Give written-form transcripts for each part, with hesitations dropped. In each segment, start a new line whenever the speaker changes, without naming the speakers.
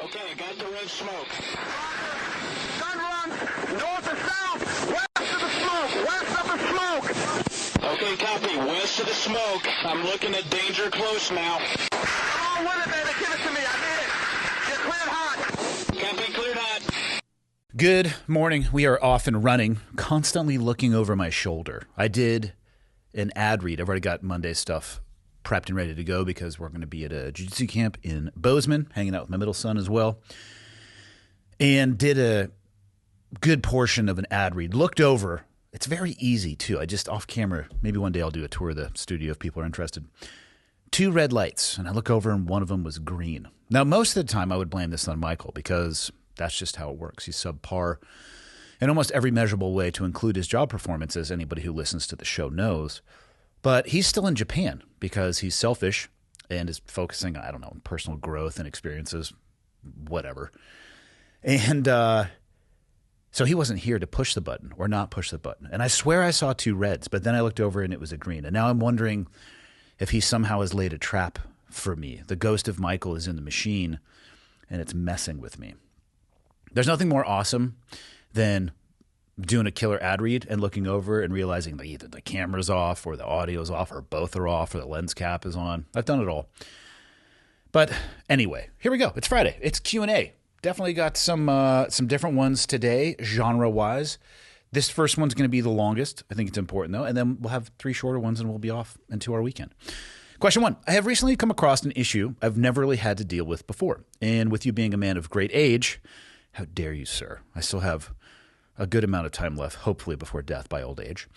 Okay, I got the red smoke.
Gun runs north to south, west of the smoke, west of the smoke.
Okay, copy. West of the smoke. I'm looking at danger close now.
Come on with it, baby. Give it to me. I need it. Get cleared hot.
Copy, cleared hot.
Good morning. We are off and running, constantly looking over my shoulder. I did an ad read. I've already got Monday's stuff prepped and ready to go because we're going to be at a jiu-jitsu camp in Bozeman, hanging out with my middle son as well, and did a good portion of an ad read. Looked over. It's very easy, too. I just off camera, maybe one day I'll do a tour of the studio if people are interested. 2 red lights, and I look over and one of them was green. Now, most of the time I would blame this on Michael because that's just how it works. He's subpar in almost every measurable way to include his job performance, as anybody who listens to the show knows. But he's still in Japan because he's selfish and is focusing, I don't know, on personal growth and experiences, whatever. And so he wasn't here to push the button or not push the button. And I swear I saw 2 reds, but then I looked over and it was a green. And now I'm wondering if he somehow has laid a trap for me. The ghost of Michael is in the machine and it's messing with me. There's nothing more awesome than doing a killer ad read and looking over and realizing that either the camera's off or the audio's off or both are off or the lens cap is on. I've done it all. But anyway, here we go. It's Friday. It's Q&A. Definitely got some different ones today, genre-wise. This first one's going to be the longest. I think it's important, though. And then we'll have 3 shorter ones and we'll be off into our weekend. Question 1. I have recently come across an issue I've never really had to deal with before. And with you being a man of great age, how dare you, sir? I still have a good amount of time left, hopefully before death by old age,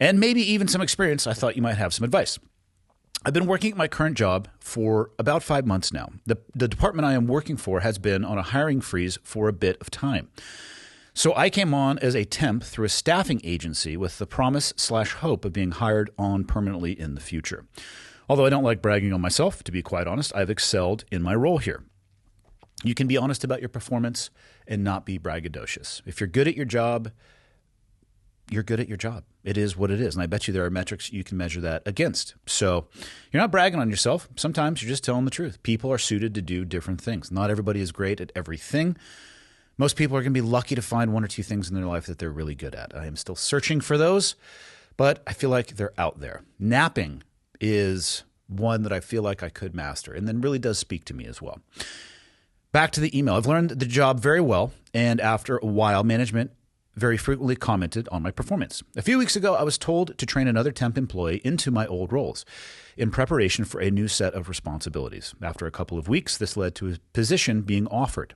and maybe even some experience. I thought you might have some advice. I've been working at my current job for about 5 months now. The department I am working for has been on a hiring freeze for a bit of time. So I came on as a temp through a staffing agency with the promise/hope of being hired on permanently in the future. Although I don't like bragging on myself, to be quite honest, I've excelled in my role here. You can be honest about your performance and not be braggadocious. If you're good at your job, you're good at your job. It is what it is. And I bet you there are metrics you can measure that against. So you're not bragging on yourself. Sometimes you're just telling the truth. People are suited to do different things. Not everybody is great at everything. Most people are going to be lucky to find 1 or 2 things in their life that they're really good at. I am still searching for those, but I feel like they're out there. Napping is one that I feel like I could master and then really does speak to me as well. Back to the email. I've learned the job very well, and after a while, management very frequently commented on my performance. A few weeks ago, I was told to train another temp employee into my old roles in preparation for a new set of responsibilities. After a couple of weeks, this led to a position being offered.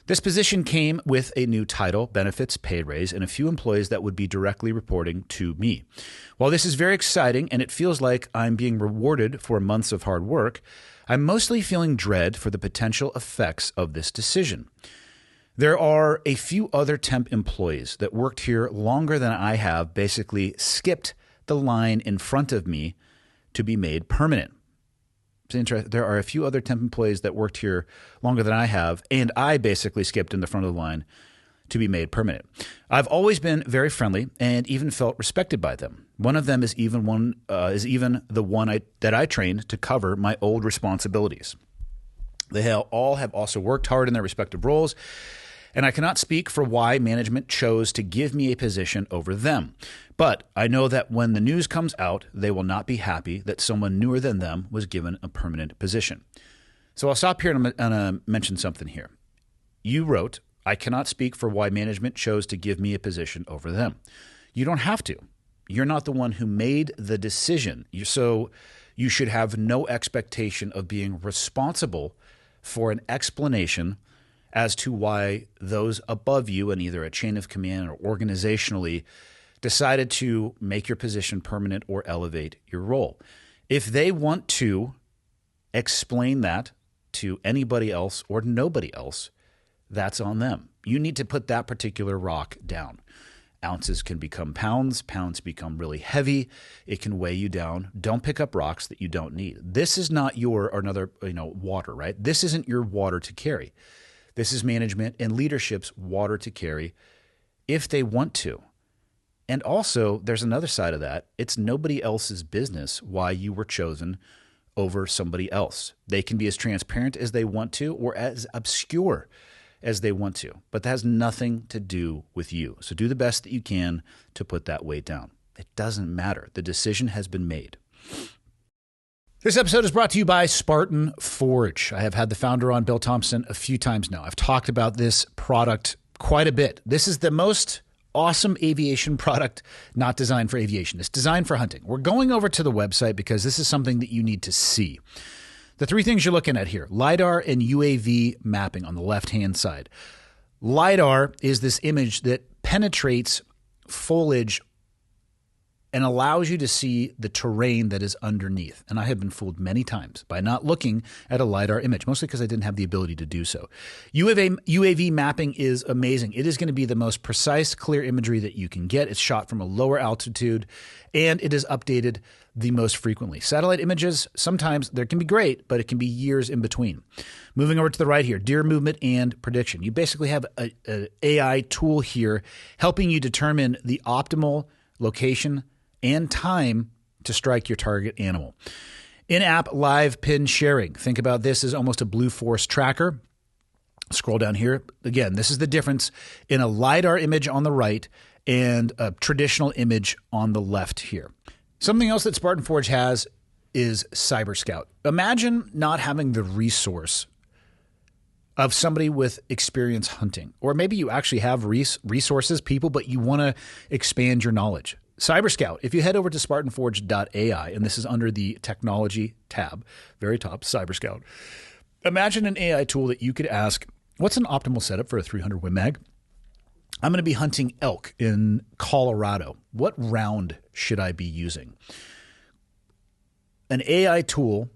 This position came with a new title, benefits, pay raise, and a few employees that would be directly reporting to me. While this is very exciting and it feels like I'm being rewarded for months of hard work, I'm mostly feeling dread for the potential effects of this decision. There are a few other temp employees that worked here longer than I have, basically skipped the line in front of me to be made permanent. It's interesting. There are a few other temp employees that worked here longer than I have, and I basically skipped in the front of the line to be made permanent. I've always been very friendly and even felt respected by them. One of them is even the one that I trained to cover my old responsibilities. They all have also worked hard in their respective roles, and I cannot speak for why management chose to give me a position over them. But I know that when the news comes out, they will not be happy that someone newer than them was given a permanent position. So I'll stop here and mention something here. You wrote, I cannot speak for why management chose to give me a position over them. You don't have to. You're not the one who made the decision. So you should have no expectation of being responsible for an explanation as to why those above you in either a chain of command or organizationally decided to make your position permanent or elevate your role. If they want to explain that to anybody else or nobody else, that's on them. You need to put that particular rock down. Ounces can become pounds. Pounds become really heavy. It can weigh you down. Don't pick up rocks that you don't need. This is not your or another, water, right? This isn't your water to carry. This is management and leadership's water to carry if they want to. And also, there's another side of that. It's nobody else's business why you were chosen over somebody else. They can be as transparent as they want to or as obscure as they want to, but that has nothing to do with you. So do the best that you can to put that weight down. It doesn't matter. The decision has been made. This episode is brought to you by Spartan Forge. I have had the founder on, Bill Thompson, a few times now. I've talked about this product quite a bit. This is the most awesome aviation product not designed for aviation. It's designed for hunting. We're going over to the website because this is something that you need to see. The three things you're looking at here: LiDAR and UAV mapping on the left-hand side. LiDAR is this image that penetrates foliage and allows you to see the terrain that is underneath. And I have been fooled many times by not looking at a LiDAR image, mostly because I didn't have the ability to do so. UAV mapping is amazing. It is going to be the most precise, clear imagery that you can get. It's shot from a lower altitude, and it is updated the most frequently. Satellite images, sometimes they can be great, but it can be years in between. Moving over to the right here, deer movement and prediction. You basically have an AI tool here helping you determine the optimal location and time to strike your target animal. In-app live pin sharing. Think about this as almost a Blue Force tracker. Scroll down here. Again, this is the difference in a LiDAR image on the right and a traditional image on the left here. Something else that Spartan Forge has is Cyber Scout. Imagine not having the resource of somebody with experience hunting, or maybe you actually have resources, people, but you want to expand your knowledge. Cyber Scout, if you head over to spartanforge.ai, and this is under the technology tab, very top, Cyber Scout, imagine an AI tool that you could ask, what's an optimal setup for a 300 Win Mag? I'm going to be hunting elk in Colorado. What round should I be using? An AI tool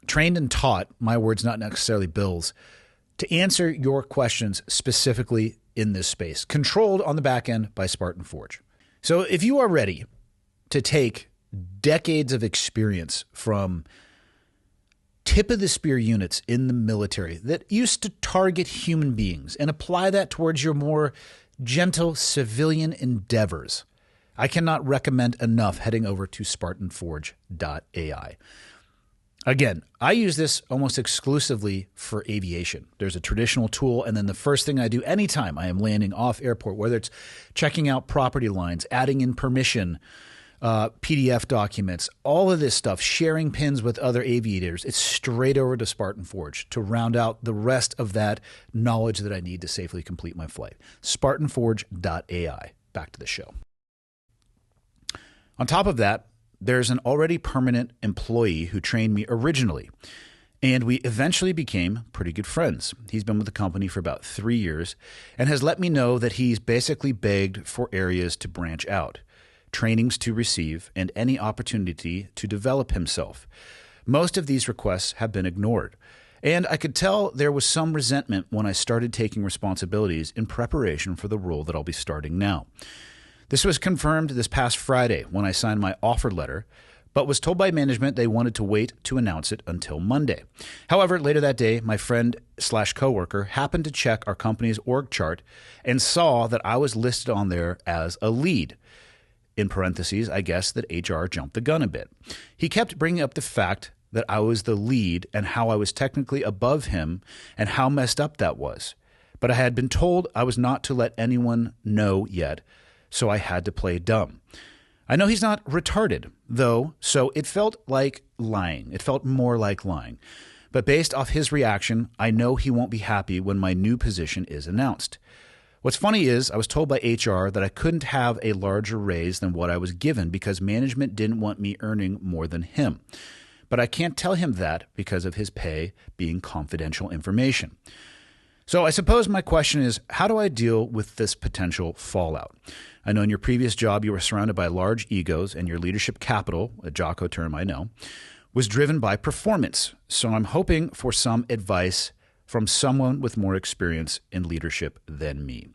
trained and taught, my words, not necessarily Bill's, to answer your questions specifically in this space, controlled on the back end by Spartan Forge. So if you are ready to take decades of experience from tip of the spear units in the military that used to target human beings and apply that towards your more gentle civilian endeavors, I cannot recommend enough heading over to spartanforge.ai. Again, I use this almost exclusively for aviation. There's a traditional tool, and then the first thing I do anytime I am landing off airport, whether it's checking out property lines, adding in permission, PDF documents, all of this stuff, sharing pins with other aviators, it's straight over to Spartan Forge to round out the rest of that knowledge that I need to safely complete my flight. spartanforge.ai. Back to the show. On top of that, there's an already permanent employee who trained me originally, and we eventually became pretty good friends. He's been with the company for about 3 years and has let me know that he's basically begged for areas to branch out, trainings to receive, and any opportunity to develop himself. Most of these requests have been ignored, and I could tell there was some resentment when I started taking responsibilities in preparation for the role that I'll be starting now. This was confirmed this past Friday when I signed my offer letter, but was told by management they wanted to wait to announce it until Monday. However, later that day, my friend/coworker happened to check our company's org chart and saw that I was listed on there as a lead. In parentheses, I guess that HR jumped the gun a bit. He kept bringing up the fact that I was the lead and how I was technically above him and how messed up that was. But I had been told I was not to let anyone know yet, so I had to play dumb. I know he's not retarded, though, so it felt like lying. It felt more like lying. But based off his reaction, I know he won't be happy when my new position is announced. What's funny is I was told by HR that I couldn't have a larger raise than what I was given because management didn't want me earning more than him. But I can't tell him that because of his pay being confidential information. So I suppose my question is, how do I deal with this potential fallout? I know in your previous job you were surrounded by large egos and your leadership capital, a Jocko term I know, was driven by performance. So I'm hoping for some advice from someone with more experience in leadership than me.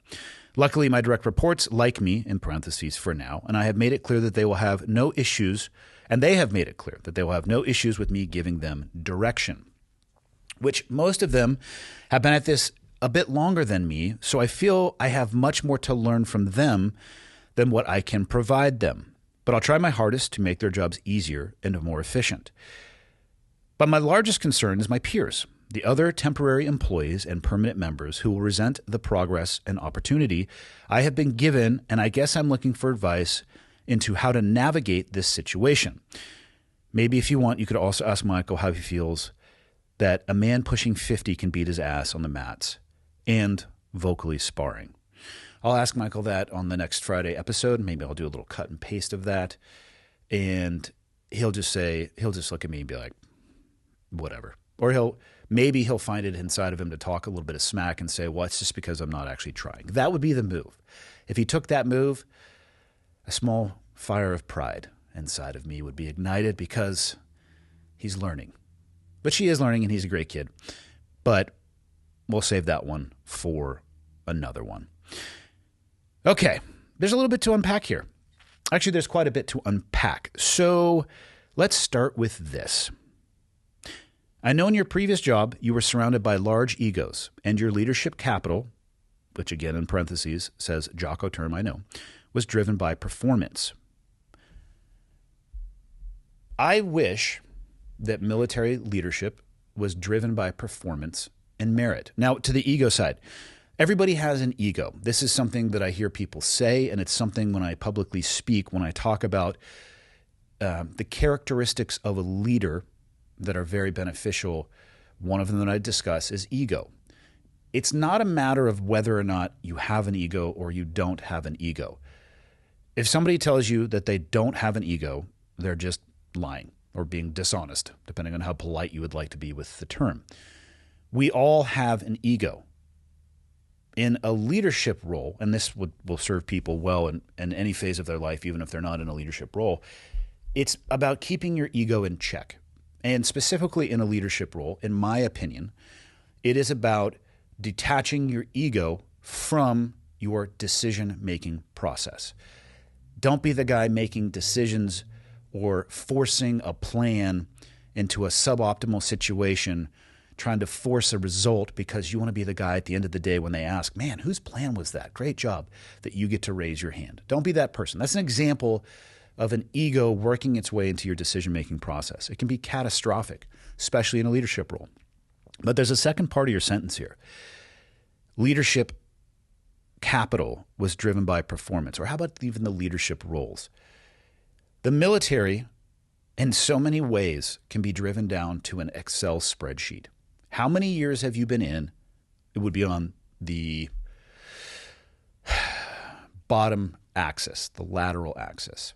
Luckily, my direct reports like me, in parentheses for now, and I have made it clear that they will have no issues, and they have made it clear that they will have no issues with me giving them direction, which most of them have been at this a bit longer than me, so I feel I have much more to learn from them than what I can provide them. But I'll try my hardest to make their jobs easier and more efficient. But my largest concern is my peers, the other temporary employees and permanent members who will resent the progress and opportunity I have been given, and I guess I'm looking for advice into how to navigate this situation. Maybe if you want, you could also ask Michael how he feels that a man pushing 50 can beat his ass on the mats and vocally sparring. I'll ask Michael that on the next Friday episode. Maybe I'll do a little cut and paste of that. And he'll just look at me and be like, whatever. Or maybe he'll find it inside of him to talk a little bit of smack and say, well, it's just because I'm not actually trying. That would be the move. If he took that move, a small fire of pride inside of me would be ignited because he's learning. But she is learning, and he's a great kid. But we'll save that one for another one. Okay, there's a little bit to unpack here. Actually, there's quite a bit to unpack. So let's start with this. I know in your previous job, you were surrounded by large egos, and your leadership capital, which again in parentheses says Jocko term I know, was driven by performance. I wish that military leadership was driven by performance and merit. Now, to the ego side, everybody has an ego. This is something that I hear people say, and it's something when I publicly speak, when I talk about the characteristics of a leader that are very beneficial. One of them that I discuss is ego. It's not a matter of whether or not you have an ego or you don't have an ego. If somebody tells you that they don't have an ego, they're just lying or being dishonest, depending on how polite you would like to be with the term. We all have an ego. In a leadership role, and this will serve people well in any phase of their life, even if they're not in a leadership role, it's about keeping your ego in check. And specifically in a leadership role, in my opinion, it is about detaching your ego from your decision-making process. Don't be the guy making decisions or forcing a plan into a suboptimal situation, trying to force a result because you want to be the guy at the end of the day when they ask, man, whose plan was that? Great job, that you get to raise your hand. Don't be that person. That's an example of an ego working its way into your decision-making process. It can be catastrophic, especially in a leadership role. But there's a second part of your sentence here. Leadership capital was driven by performance, or how about even the leadership roles? The military, in so many ways, can be driven down to an Excel spreadsheet. How many years have you been in? It would be on the bottom axis, the lateral axis.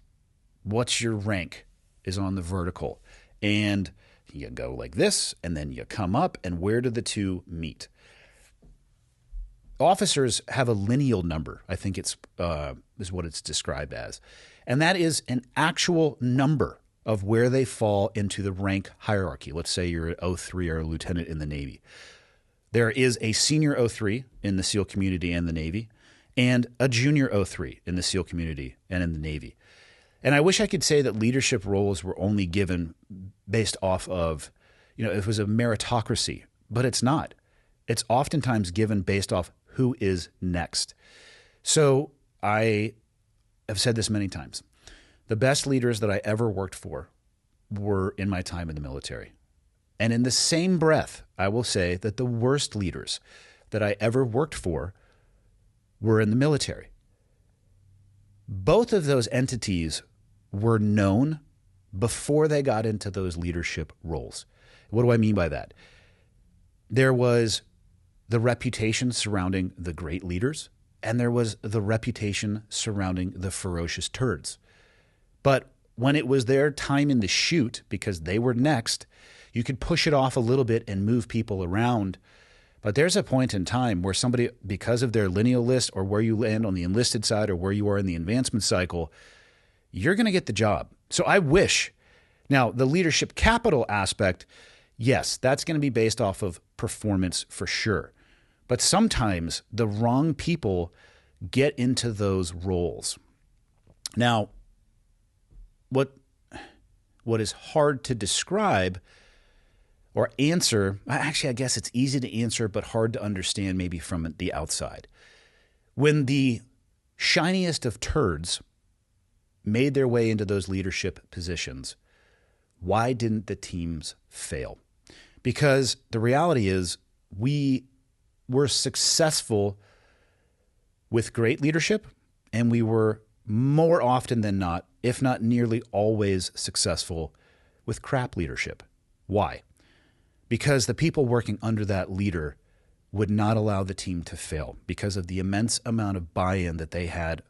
What's your rank is on the vertical. And you go like this, and then you come up, and where do the two meet? Officers have a lineal number, I think is what it's described as. And that is an actual number of where they fall into the rank hierarchy. Let's say you're an 03 or a lieutenant in the Navy. There is a senior 03 in the SEAL community and the Navy, and a junior 03 in the SEAL community and in the Navy. And I wish I could say that leadership roles were only given based off of, it was a meritocracy, but it's not. It's oftentimes given based off who is next. So I have said this many times. The best leaders that I ever worked for were in my time in the military. And in the same breath, I will say that the worst leaders that I ever worked for were in the military. Both of those entities were known before they got into those leadership roles. What do I mean by that? There was the reputation surrounding the great leaders, and there was the reputation surrounding the ferocious turds. But when it was their time in the chute, because they were next, you could push it off a little bit and move people around. But there's a point in time where somebody, because of their lineal list or where you land on the enlisted side or where you are in the advancement cycle, you're going to get the job. So I wish. Now, the leadership capital aspect, yes, that's going to be based off of performance for sure. But sometimes the wrong people get into those roles. Now, what is hard to describe or answer, actually, I guess it's easy to answer, but hard to understand maybe from the outside. When the shiniest of turds made their way into those leadership positions, Why didn't the teams fail? Because the reality is we were successful with great leadership, and we were more often than not, if not nearly always, successful with crap leadership. Why? Because the people working under that leader would not allow the team to fail because of the immense amount of buy-in that they had,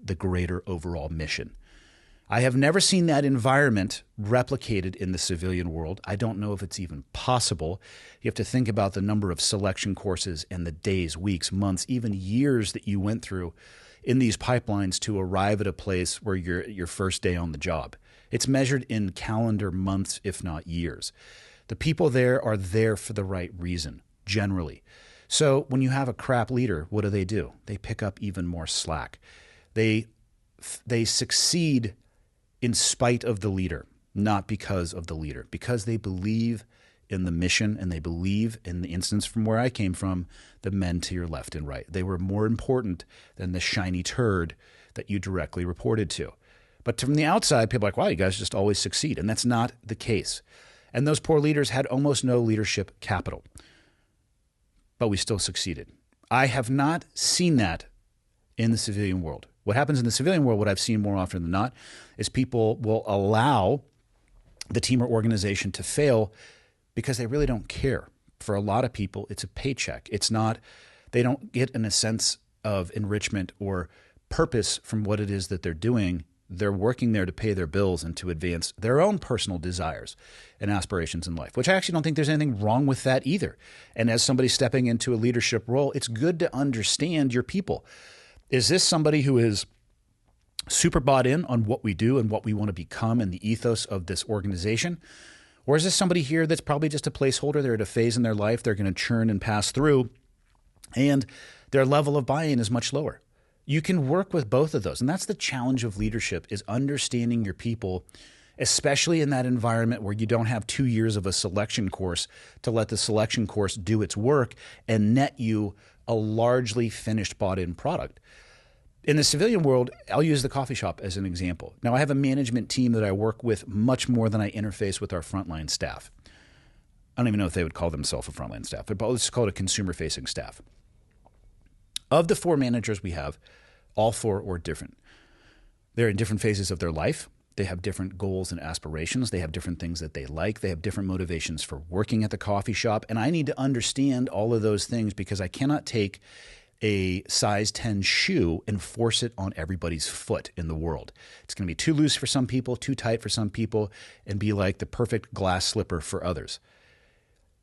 the greater overall mission. I have never seen that environment replicated in the civilian world. I don't know if it's even possible. You have to think about the number of selection courses and the days, weeks, months, even years that you went through in these pipelines to arrive at a place where you're at your first day on the job. It's measured in calendar months, if not years. The people there are there for the right reason, generally. So when you have a crap leader, what do? They pick up even more slack. They succeed in spite of the leader, not because of the leader, because they believe in the mission and they believe, in the instance from where I came from, the men to your left and right. They were more important than the shiny turd that you directly reported to. But from the outside, people are like, wow, you guys just always succeed. And that's not the case. And those poor leaders had almost no leadership capital. But we still succeeded. I have not seen that in the civilian world. What happens in the civilian world, what I've seen more often than not, is people will allow the team or organization to fail because they really don't care. For a lot of people, it's a paycheck. It's not, they don't get in a sense of enrichment or purpose from what it is that they're doing. They're working there to pay their bills and to advance their own personal desires and aspirations in life, which I actually don't think there's anything wrong with that either. And as somebody stepping into a leadership role, it's good to understand your people. Is this somebody who is super bought in on what we do and what we want to become and the ethos of this organization? Or is this somebody here that's probably just a placeholder? They're at a phase in their life they're going to churn and pass through, and their level of buy-in is much lower. You can work with both of those. And that's the challenge of leadership, is understanding your people, especially in that environment where you don't have 2 years of a selection course to let the selection course do its work and net you a largely finished bought-in product. In the civilian world, I'll use the coffee shop as an example. Now, I have a management team that I work with much more than I interface with our frontline staff. I don't even know if they would call themselves a frontline staff, but let's call it a consumer-facing staff. Of the 4 managers we have, all 4 are different. They're in different phases of their life. They have different goals and aspirations. They have different things that they like. They have different motivations for working at the coffee shop. And I need to understand all of those things because I cannot take a size 10 shoe and force it on everybody's foot in the world. It's going to be too loose for some people, too tight for some people, and be like the perfect glass slipper for others.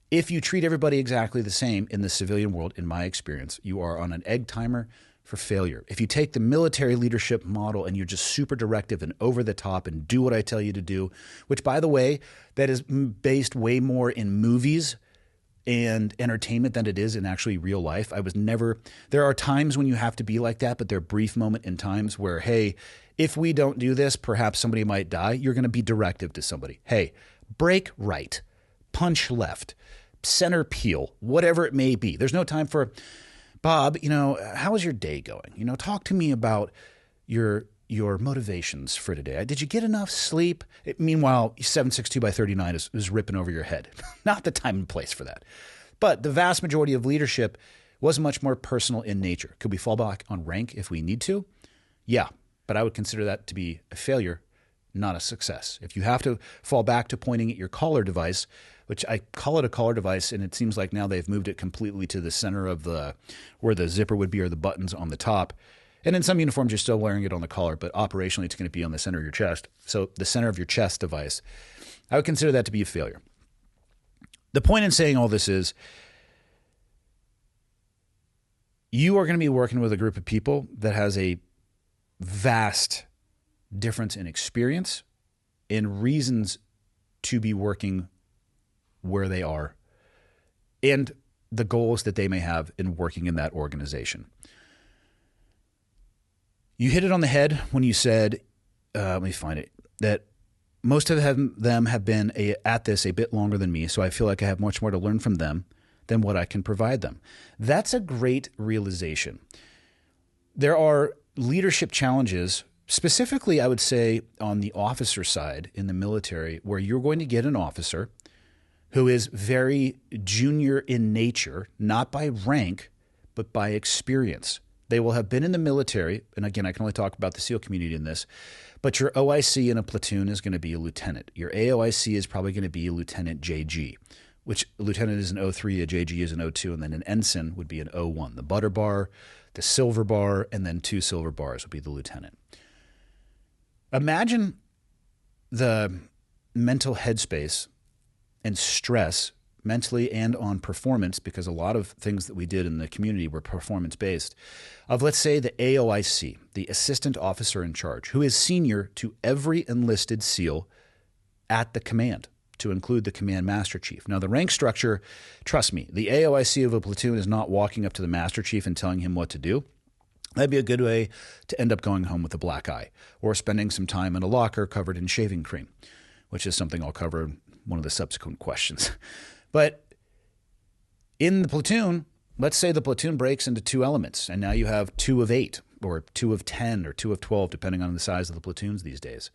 If you treat everybody exactly the same in the civilian world, in my experience, you are on an egg timer for failure. If you take the military leadership model and you're just super directive and over the top and do what I tell you to do, which, by the way, that is based way more in movies and entertainment than it is in actually real life. There are times when you have to be like that, but there are brief moments in times where, hey, if we don't do this, perhaps somebody might die. You're going to be directive to somebody. Hey, break right, punch left, center peel, whatever it may be. There's no time for, Bob, how is your day going? Talk to me about your motivations for today. Did you get enough sleep? Meanwhile, 762x39 is ripping over your head. Not the time and place for that. But the vast majority of leadership was much more personal in nature. Could we fall back on rank if we need to? Yeah, but I would consider that to be a failure, not a success. If you have to fall back to pointing at your collar device, which I call it a collar device, and it seems like now they've moved it completely to the center of where the zipper would be or the buttons on the top. And in some uniforms, you're still wearing it on the collar, but operationally, it's going to be on the center of your chest. So the center of your chest device, I would consider that to be a failure. The point in saying all this is you are going to be working with a group of people that has a vast difference in experience and reasons to be working where they are and the goals that they may have in working in that organization. You hit it on the head when you said, let me find it, that most of them have been at this a bit longer than me, so I feel like I have much more to learn from them than what I can provide them. That's a great realization. There are leadership challenges, specifically, I would say on the officer side in the military, where you're going to get an officer who is very junior in nature, not by rank, but by experience. They will have been in the military, and again, I can only talk about the SEAL community in this, but your OIC in a platoon is going to be a lieutenant. Your AOIC is probably going to be a Lieutenant JG, which a lieutenant is an O3, a JG is an O2, and then an ensign would be an O1. The butter bar, the silver bar, and then 2 silver bars would be the lieutenant. Imagine the mental headspace and stress mentally and on performance, because a lot of things that we did in the community were performance-based, of, let's say, the AOIC, the assistant officer in charge, who is senior to every enlisted SEAL at the command, to include the command master chief. Now, the rank structure, trust me, the AOIC of a platoon is not walking up to the master chief and telling him what to do. That'd be a good way to end up going home with a black eye, or spending some time in a locker covered in shaving cream, which is something I'll cover in one of the subsequent questions. But in the platoon, let's say the platoon breaks into 2 elements, and now you have 2 of 8, or 2 of 10, or 2 of 12, depending on the size of the platoons these days.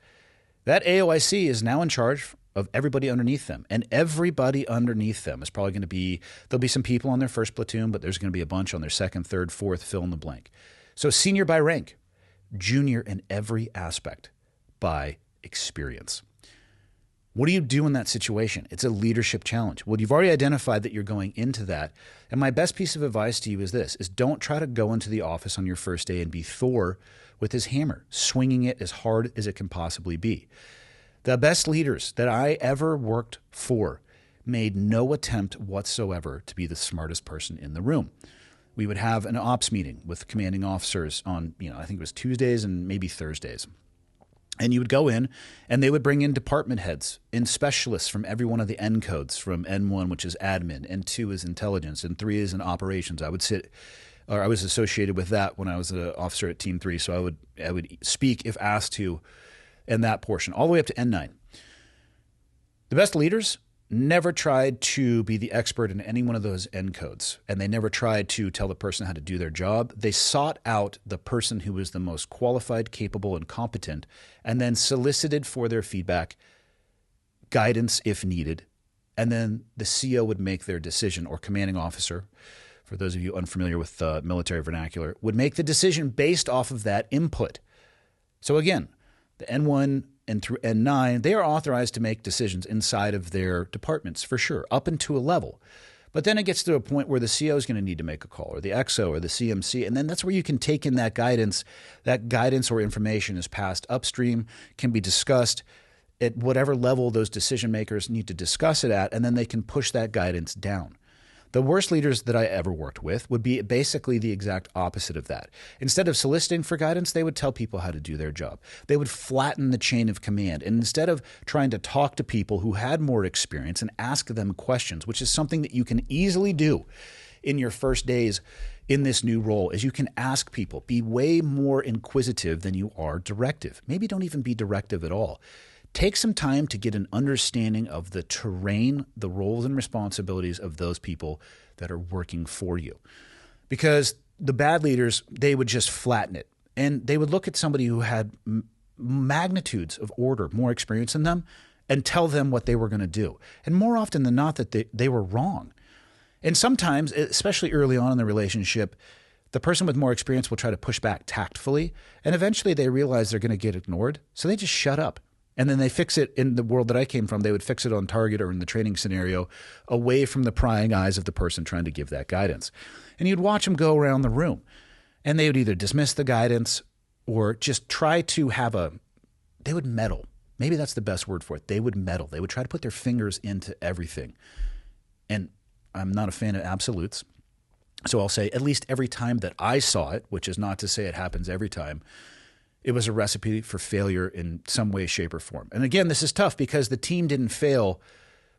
That AOIC is now in charge of everybody underneath them, and everybody underneath them is probably going to be, there'll be some people on their first platoon, but there's going to be a bunch on their second, third, fourth, fill in the blank. So senior by rank, junior in every aspect by experience. What do you do in that situation? It's a leadership challenge. Well, you've already identified that you're going into that. And my best piece of advice to you is this, is don't try to go into the office on your first day and be Thor with his hammer, swinging it as hard as it can possibly be. The best leaders that I ever worked for made no attempt whatsoever to be the smartest person in the room. We would have an ops meeting with commanding officers on, I think it was Tuesdays and maybe Thursdays. And you would go in, and they would bring in department heads and specialists from every one of the N codes, from N1, which is admin, N2 is intelligence, and 3 is in operations. I was associated with that when I was an officer at Team 3, so I would speak if asked to in that portion, all the way up to N9. The best leaders never tried to be the expert in any one of those N codes, and they never tried to tell the person how to do their job. They sought out the person who was the most qualified, capable, and competent, and then solicited for their feedback, guidance if needed, and then the CO would make their decision, or commanding officer, for those of you unfamiliar with military vernacular, would make the decision based off of that input. So again, the N1 and through N9, they are authorized to make decisions inside of their departments, for sure, up into a level. But then it gets to a point where the CO is going to need to make a call, or the XO, or the CMC, and then that's where you can take in that guidance. That guidance or information is passed upstream, can be discussed at whatever level those decision makers need to discuss it at, and then they can push that guidance down. The worst leaders that I ever worked with would be basically the exact opposite of that. Instead of soliciting for guidance, they would tell people how to do their job. They would flatten the chain of command. And instead of trying to talk to people who had more experience and ask them questions, which is something that you can easily do in your first days in this new role, is you can ask people, be way more inquisitive than you are directive. Maybe don't even be directive at all. Take some time to get an understanding of the terrain, the roles and responsibilities of those people that are working for you. Because the bad leaders, they would just flatten it. And they would look at somebody who had magnitudes of order, more experience than them, and tell them what they were going to do. And more often than not, that they were wrong. And sometimes, especially early on in the relationship, the person with more experience will try to push back tactfully. And eventually they realize they're going to get ignored. So they just shut up. And then they fix it in the world that I came from. They would fix it on target or in the training scenario away from the prying eyes of the person trying to give that guidance. And you'd watch them go around the room. And they would either dismiss the guidance or just try to they would meddle. Maybe that's the best word for it. They would meddle. They would try to put their fingers into everything. And I'm not a fan of absolutes. So I'll say at least every time that I saw it, which is not to say it happens every time, it was a recipe for failure in some way, shape, or form. And again, this is tough because the team didn't fail,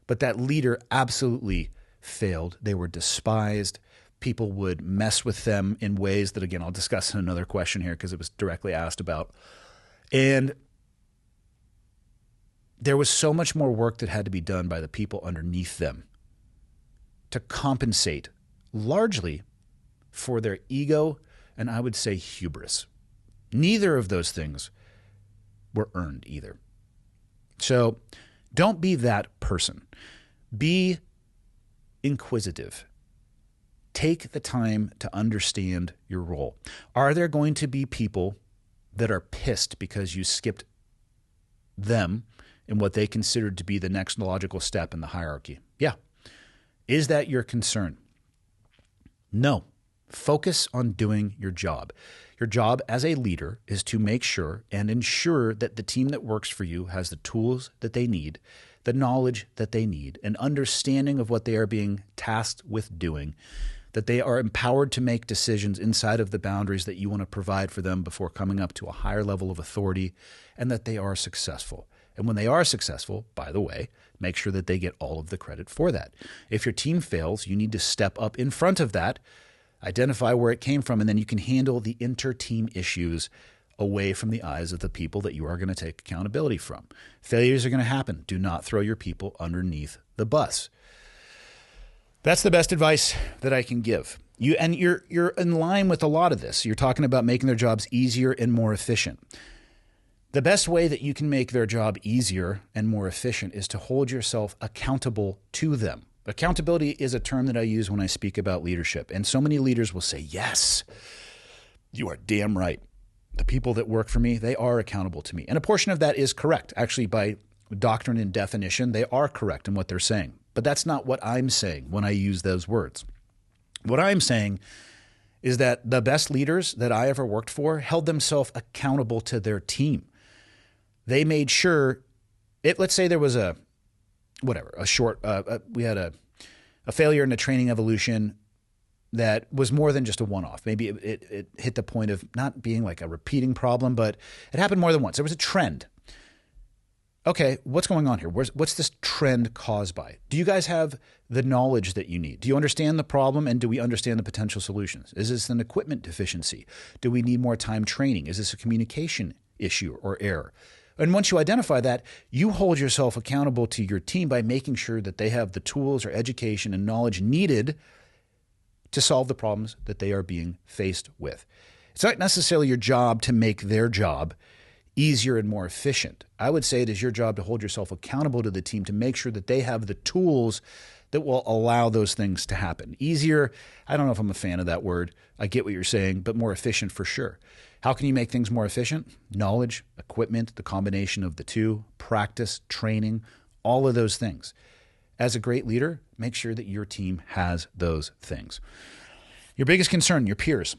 but that leader absolutely failed. They were despised. People would mess with them in ways that, again, I'll discuss in another question here because it was directly asked about. And there was so much more work that had to be done by the people underneath them to compensate largely for their ego and I would say hubris. Neither of those things were earned either. So don't be that person. Be inquisitive. Take the time to understand your role. Are there going to be people that are pissed because you skipped them in what they considered to be the next logical step in the hierarchy? Yeah. Is that your concern? No. Focus on doing your job. Your job as a leader is to make sure and ensure that the team that works for you has the tools that they need, the knowledge that they need, an understanding of what they are being tasked with doing, that they are empowered to make decisions inside of the boundaries that you want to provide for them before coming up to a higher level of authority, and that they are successful. And when they are successful, by the way, make sure that they get all of the credit for that. If your team fails, you need to step up in front of that, identify where it came from, and then you can handle the inter-team issues away from the eyes of the people that you are going to take accountability from. Failures are going to happen. Do not throw your people underneath the bus. That's the best advice that I can give. You're in line with a lot of this. You're talking about making their jobs easier and more efficient. The best way that you can make their job easier and more efficient is to hold yourself accountable to them. Accountability is a term that I use when I speak about leadership. And so many leaders will say, yes, you are damn right. The people that work for me, they are accountable to me. And a portion of that is correct. Actually, by doctrine and definition, they are correct in what they're saying. But that's not what I'm saying when I use those words. What I'm saying is that the best leaders that I ever worked for held themselves accountable to their team. They made sure, let's say there was we had a failure in a training evolution that was more than just a one-off. Maybe it hit the point of not being like a repeating problem, but it happened more than once. There was a trend. Okay, what's going on here? What's this trend caused by? Do you guys have the knowledge that you need? Do you understand the problem, and do we understand the potential solutions? Is this an equipment deficiency? Do we need more time training? Is this a communication issue or error? And once you identify that, you hold yourself accountable to your team by making sure that they have the tools or education and knowledge needed to solve the problems that they are being faced with. It's not necessarily your job to make their job easier and more efficient. I would say it is your job to hold yourself accountable to the team to make sure that they have the tools that will allow those things to happen. Easier, I don't know if I'm a fan of that word. I get what you're saying, but more efficient for sure. How can you make things more efficient? Knowledge, equipment, the combination of the two, practice, training, all of those things. As a great leader, make sure that your team has those things. Your biggest concern, your peers,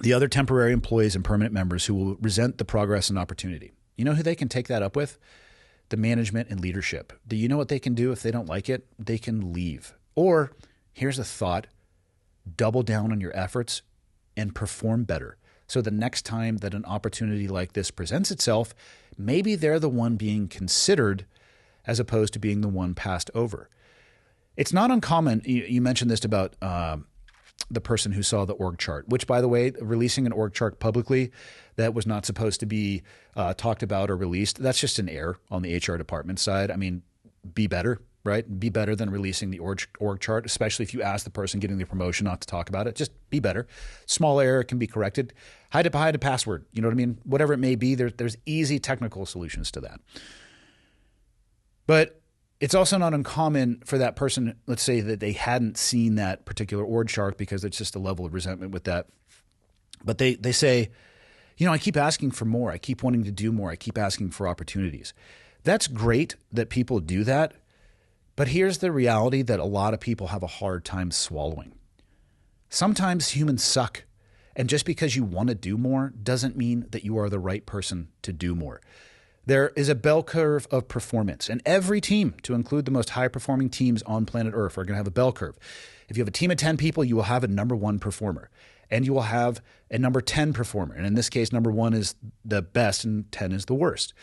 the other temporary employees and permanent members who will resent the progress and opportunity. You know who they can take that up with? The management and leadership. Do you know what they can do if they don't like it? They can leave. Or, here's a thought, double down on your efforts and perform better. So the next time that an opportunity like this presents itself, maybe they're the one being considered as opposed to being the one passed over. It's not uncommon. You mentioned this about the person who saw the org chart, which, by the way, releasing an org chart publicly that was not supposed to be talked about or released, that's just an error on the HR department side. I mean, be better, right? Be better than releasing the org chart, especially if you ask the person getting the promotion not to talk about it. Just be better. Small error can be corrected. Hide a password. You know what I mean? Whatever it may be, there's easy technical solutions to that. But it's also not uncommon for that person, let's say that they hadn't seen that particular org chart because it's just a level of resentment with that. But they say, I keep asking for more. I keep wanting to do more. I keep asking for opportunities. That's great that people do that. But here's the reality that a lot of people have a hard time swallowing. Sometimes humans suck. And just because you want to do more doesn't mean that you are the right person to do more. There is a bell curve of performance, and every team, to include the most high-performing teams on planet Earth, are going to have a bell curve. If you have a team of 10 people, you will have a number 1 performer, and you will have a number 10 performer. And in this case, number 1 is the best and 10 is the worst.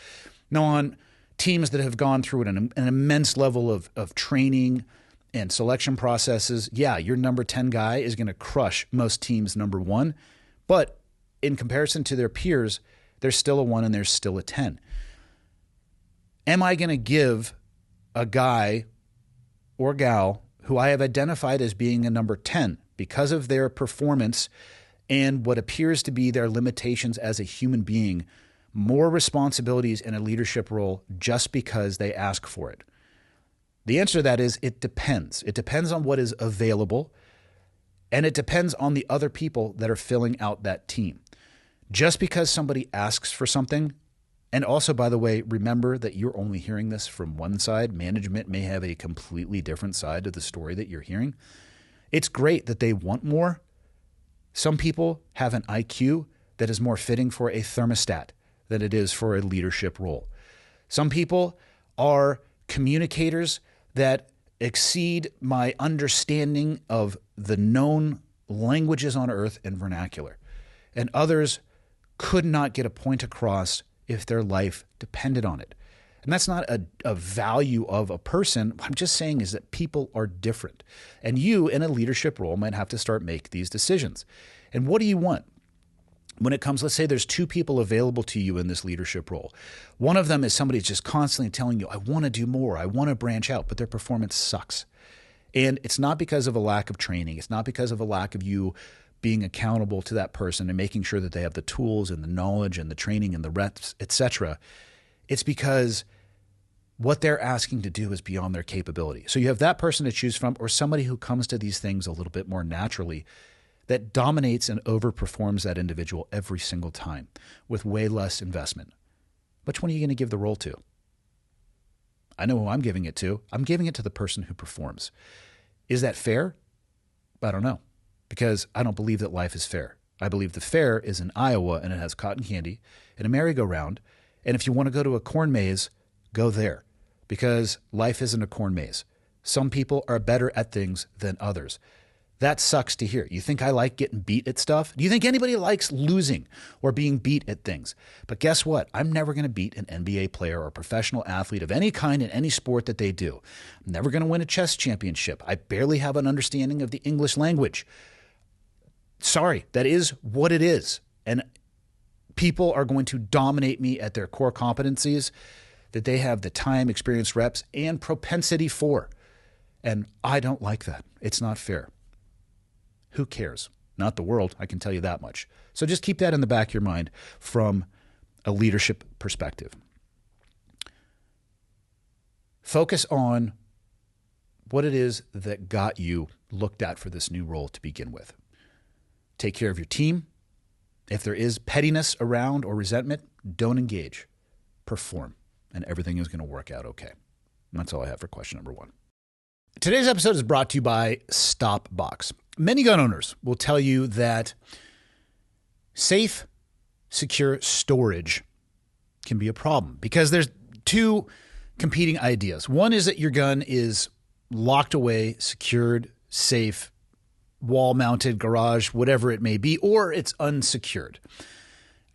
Now, on teams that have gone through an immense level of training and selection processes, yeah, your number 10 guy is going to crush most teams' number 1. But in comparison to their peers, there's still a 1 and there's still a 10. Am I going to give a guy or gal who I have identified as being a number 10 because of their performance and what appears to be their limitations as a human being more responsibilities in a leadership role just because they ask for it? The answer to that is it depends. It depends on what is available, and it depends on the other people that are filling out that team. Just because somebody asks for something, and also, by the way, remember that you're only hearing this from one side. Management may have a completely different side to the story that you're hearing. It's great that they want more. Some people have an IQ that is more fitting for a thermostat than it is for a leadership role. Some people are communicators that exceed my understanding of the known languages on earth and vernacular. And others could not get a point across if their life depended on it. And that's not a value of a person. What I'm just saying is that people are different. And you, in a leadership role, might have to start making these decisions. And what do you want? When it comes, let's say there's two people available to you in this leadership role. One of them is somebody who's just constantly telling you, I want to do more, I want to branch out, but their performance sucks. And it's not because of a lack of training. It's not because of a lack of you being accountable to that person and making sure that they have the tools and the knowledge and the training and the reps, etc. It's because what they're asking to do is beyond their capability. So you have that person to choose from, or somebody who comes to these things a little bit more naturally, that dominates and overperforms that individual every single time with way less investment. Which one are you going to give the role to? I know who I'm giving it to. I'm giving it to the person who performs. Is that fair? I don't know, because I don't believe that life is fair. I believe the fair is in Iowa, and it has cotton candy and a merry-go-round. And if you want to go to a corn maze, go there, because life isn't a corn maze. Some people are better at things than others. That sucks to hear. You think I like getting beat at stuff? Do you think anybody likes losing or being beat at things? But guess what? I'm never going to beat an NBA player or professional athlete of any kind in any sport that they do. I'm never going to win a chess championship. I barely have an understanding of the English language. Sorry, that is what it is. And people are going to dominate me at their core competencies that they have the time, experience, reps, and propensity for. And I don't like that. It's not fair. Who cares? Not the world, I can tell you that much. So just keep that in the back of your mind from a leadership perspective. Focus on what it is that got you looked at for this new role to begin with. Take care of your team. If there is pettiness around or resentment, don't engage. Perform, and everything is going to work out okay. And that's all I have for question number 1. Today's episode is brought to you by Stopbox. Many gun owners will tell you that safe, secure storage can be a problem because there's two competing ideas. One is that your gun is locked away, secured, safe, wall-mounted, garage, whatever it may be, or it's unsecured.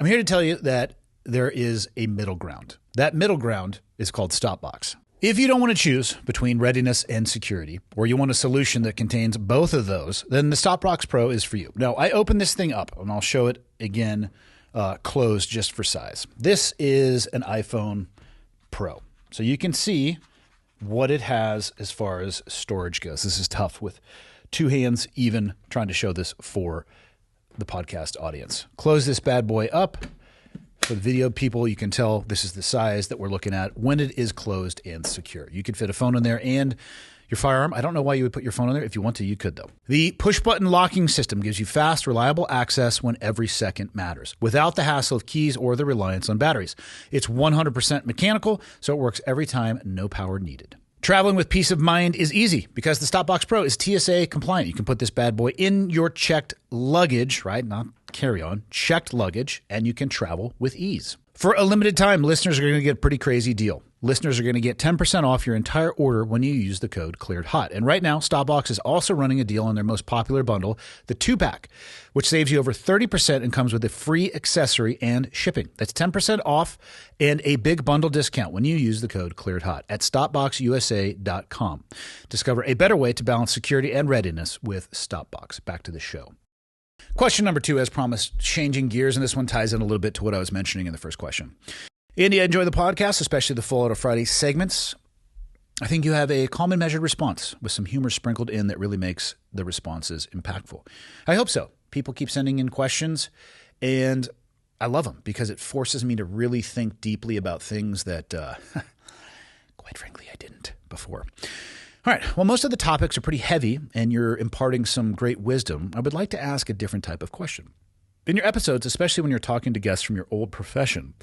I'm here to tell you that there is a middle ground. That middle ground is called Stopbox. If you don't want to choose between readiness and security, or you want a solution that contains both of those, then the Stopbox Pro is for you. Now, I opened this thing up, and I'll show it again closed just for size. This is an iPhone Pro. So you can see what it has as far as storage goes. This is tough with two hands, even trying to show this for the podcast audience. Close this bad boy up. For the video people, you can tell this is the size that we're looking at when it is closed and secure. You could fit a phone in there and your firearm. I don't know why you would put your phone in there. If you want to, you could, though. The push-button locking system gives you fast, reliable access when every second matters, without the hassle of keys or the reliance on batteries. It's 100% mechanical, so it works every time, no power needed. Traveling with peace of mind is easy because the Stopbox Pro is TSA compliant. You can put this bad boy in your checked luggage, right? Not carry-on, checked luggage, and you can travel with ease. For a limited time, listeners are going to get a pretty crazy deal. Listeners are going to get 10% off your entire order when you use the code ClearedHot. And right now, Stopbox is also running a deal on their most popular bundle, the 2-pack, which saves you over 30% and comes with a free accessory and shipping. That's 10% off and a big bundle discount when you use the code ClearedHot at StopboxUSA.com. Discover a better way to balance security and readiness with Stopbox. Back to the show. Question number 2, as promised, changing gears, and this one ties in a little bit to what I was mentioning in the first question. Andy, I enjoy the podcast, especially the Full Auto Friday segments. I think you have a calm and measured response with some humor sprinkled in that really makes the responses impactful. I hope so. People keep sending in questions, and I love them because it forces me to really think deeply about things that, quite frankly, I didn't before. All right. Well, most of the topics are pretty heavy and you're imparting some great wisdom. I would like to ask a different type of question. In your episodes, especially when you're talking to guests from your old profession,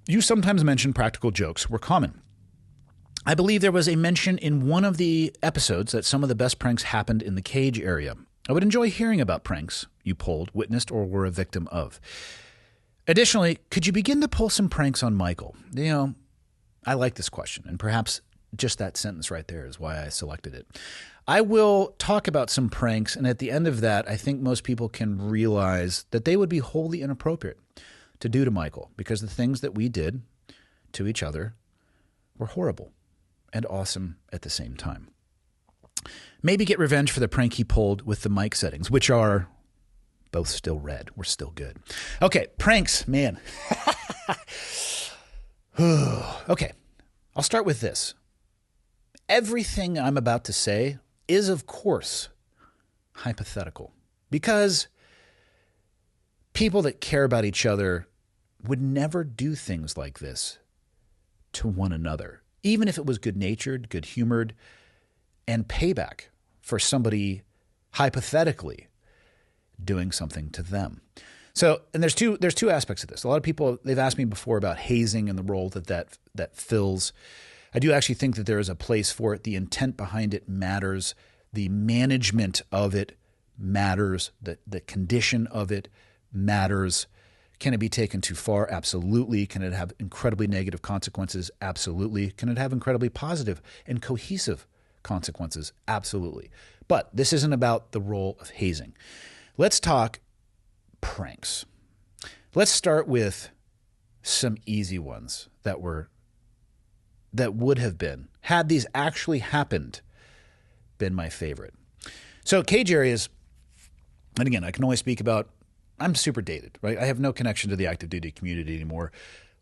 you sometimes mention practical jokes were common. I believe there was a mention in one of the episodes that some of the best pranks happened in the cage area. I would enjoy hearing about pranks you pulled, witnessed, or were a victim of. Additionally, could you begin to pull some pranks on Michael? You know, I like this question, and perhaps just that sentence right there is why I selected it. I will talk about some pranks, and at the end of that, I think most people can realize that they would be wholly inappropriate to do to Michael because the things that we did to each other were horrible and awesome at the same time. Maybe get revenge for the prank he pulled with the mic settings, which are both still red. We're still good. Okay, pranks, man. Okay, I'll start with this. Everything I'm about to say is, of course, hypothetical because people that care about each other would never do things like this to one another, even if it was good-natured, good-humored, and payback for somebody hypothetically doing something to them. So, and there's two aspects of this. A lot of people, they've asked me before about hazing and the role that fills. I do actually think that there is a place for it. The intent behind it matters. The management of it matters. The condition of it matters. Can it be taken too far? Absolutely. Can it have incredibly negative consequences? Absolutely. Can it have incredibly positive and cohesive consequences? Absolutely. But this isn't about the role of hazing. Let's talk pranks. Let's start with some easy ones that would have been, had these actually happened, been my favorite. So cage areas, and again, I can only speak about, I'm super dated, right? I have no connection to the active duty community anymore.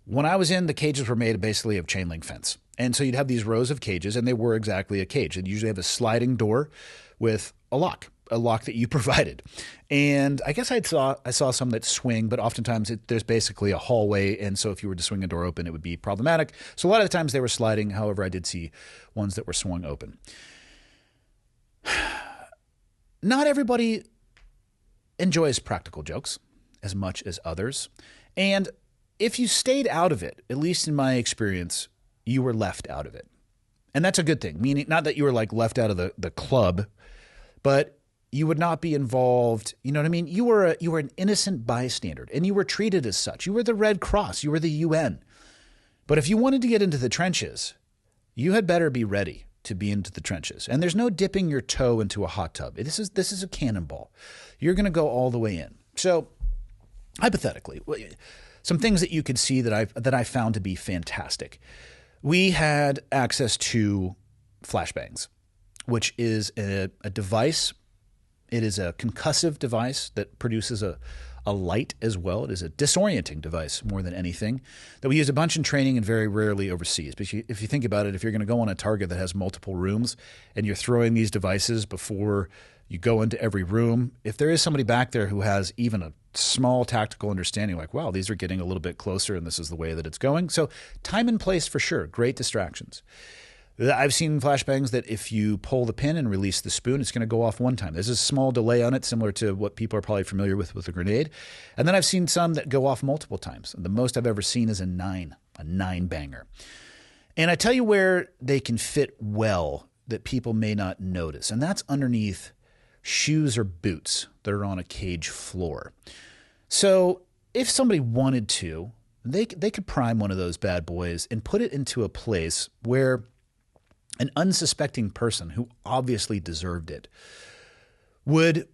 When I was in, the cages were made basically of chain link fence. And so you'd have these rows of cages, and they were exactly a cage. They'd usually have a sliding door with a lock that you provided. And I guess I saw some that swing, but oftentimes there's basically a hallway. And so if you were to swing a door open, it would be problematic. So a lot of the times they were sliding. However, I did see ones that were swung open. Not everybody enjoys practical jokes as much as others. And if you stayed out of it, at least in my experience, you were left out of it. And that's a good thing, meaning not that you were like left out of the club, but you would not be involved. You know what I mean? You were an innocent bystander, and you were treated as such. You were the Red Cross. You were the UN. But if you wanted to get into the trenches, you had better be ready to be into the trenches. And there's no dipping your toe into a hot tub. This is a cannonball. You're going to go all the way in. So hypothetically, some things that you could see that I found to be fantastic. We had access to flashbangs, which is a device. It is a concussive device that produces a light as well. It is a disorienting device more than anything that we use a bunch in training and very rarely overseas. But if you think about it, if you're going to go on a target that has multiple rooms and you're throwing these devices before you go into every room, if there is somebody back there who has even a small tactical understanding, like, wow, these are getting a little bit closer and this is the way that it's going. So time and place for sure. Great distractions. I've seen flashbangs that if you pull the pin and release the spoon, it's going to go off one time. There's a small delay on it, similar to what people are probably familiar with a grenade. And then I've seen some that go off multiple times. The most I've ever seen is a nine banger. And I tell you where they can fit well that people may not notice, and that's underneath shoes or boots that are on a cage floor. So if somebody wanted to, they could prime one of those bad boys and put it into a place where an unsuspecting person who obviously deserved it would